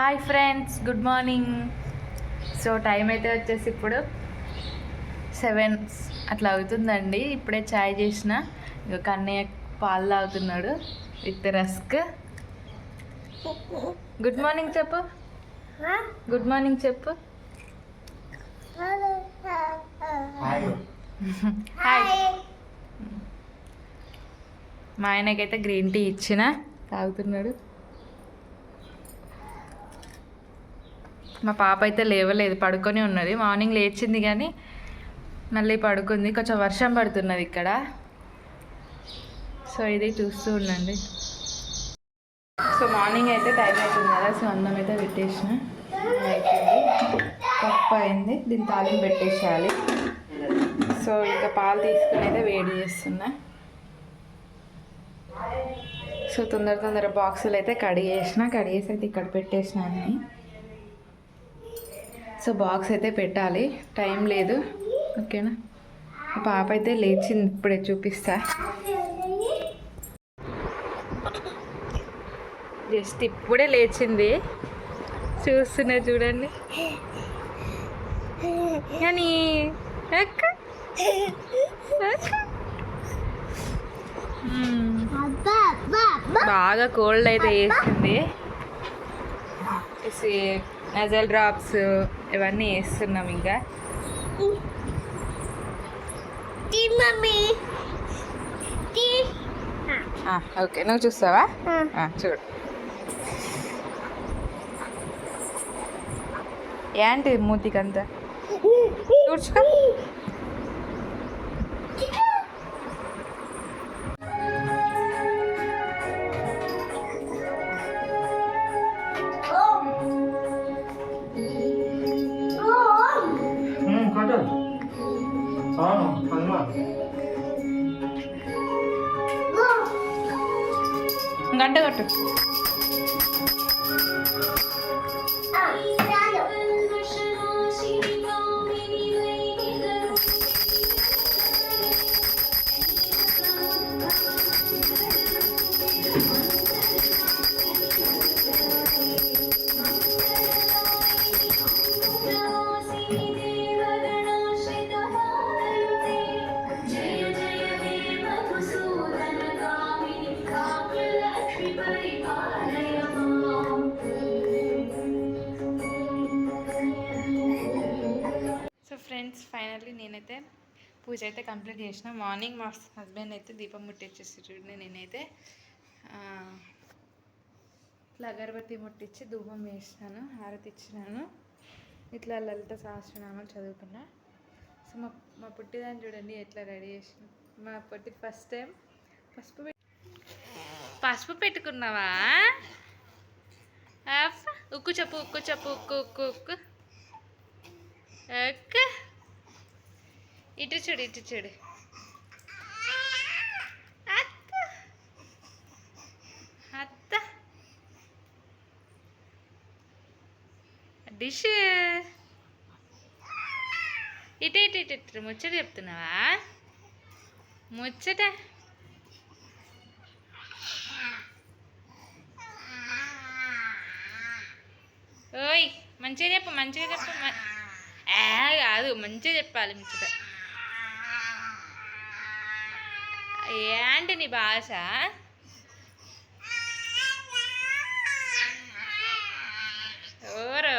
Hi friends, good morning. So time అయితే వచ్చేసి ఇప్పుడు 7 అట్లా అవుతుందండి. ఇప్పుడే చాయ్ చేసిన. ఇక కన్నయ్య పాలు తాగుతున్నాడు విత్ రస్క్. గుడ్ మార్నింగ్ చెప్పు. గుడ్ మార్నింగ్ చెప్పు. హాయ్. మా ఆయనకైతే గ్రీన్ టీ ఇచ్చిన, తాగుతున్నాడు. మా పాప అయితే లేవలేదు, పడుకొని ఉన్నది. మార్నింగ్ లేచింది కానీ మళ్ళీ పడుకుంది. కొంచెం వర్షం పడుతున్నది ఇక్కడ. సో ఇది చూస్తూ ఉండండి. సో మార్నింగ్ అయితే టైం అవుతుంది కదా, సో అన్నం అయితే పెట్టేసిన, అయిపోయింది. పప్పు అయింది, దీన్ని తాలింపు పెట్టేసేయాలి. సో ఇంకా పాలు తీసుకుని అయితే వేడి చేస్తున్నా. సో తొందర బాక్సులు అయితే కడిగేసి అయితే ఇక్కడ పెట్టేసిన అన్నీ. సో బాక్స్ అయితే పెట్టాలి, టైం లేదు. ఓకేనా. పాప అయితే లేచింది, ఇప్పుడే చూపిస్తా. జస్ట్ ఇప్పుడే లేచింది, చూస్తున్నా చూడండి. కానీ బాగా కోల్డ్ అయితే వేసింది. నజల్ డ్రాప్స్ ఇవన్నీ వేస్తున్నాం. ఇంకా ఓకే, నువ్వు చూస్తావా? చూడు. ఏంటి మూతికంతా చూడ్చుకో. గంట కొట్టు. ఫ్రెండ్స్, ఫైనల్లీ నేనైతే పూజ అయితే కంప్లీట్ చేసిన. మార్నింగ్ మా హస్బెండ్ అయితే దీపం ముట్టించేసి చూడండి, నేనైతే ఇట్లా అగరబత్తి ముట్టించి ధూపం వేసినాను, హారతి ఇచ్చినాను. ఇట్లా లలిత సహస్రనామాలు చదువుకున్నా. సో మా పుట్టిదాన్ని చూడండి ఎట్లా రెడీ చేసిన. మా పొట్టి ఫస్ట్ టైం పసుపు పెట్టుకున్నావా? ఉక్కు చెప్పు, ఉక్కు చెప్పు, ఉక్కు ఉక్కు ఉక్కు ఉక్కు. ఇటు చూడు, ఇటు చూడు. అత్త అత్త డిష్. ఇటు ఇటు ఇటు ఇటు ముచ్చట చెప్తున్నావా? ముచ్చట. ఓయ్ మంచిగా చెప్పు, మంచిగా చెప్పు. కాదు, మంచిగా చెప్పాలి ముచ్చట. ఏంటి నీ భాష? ఓరే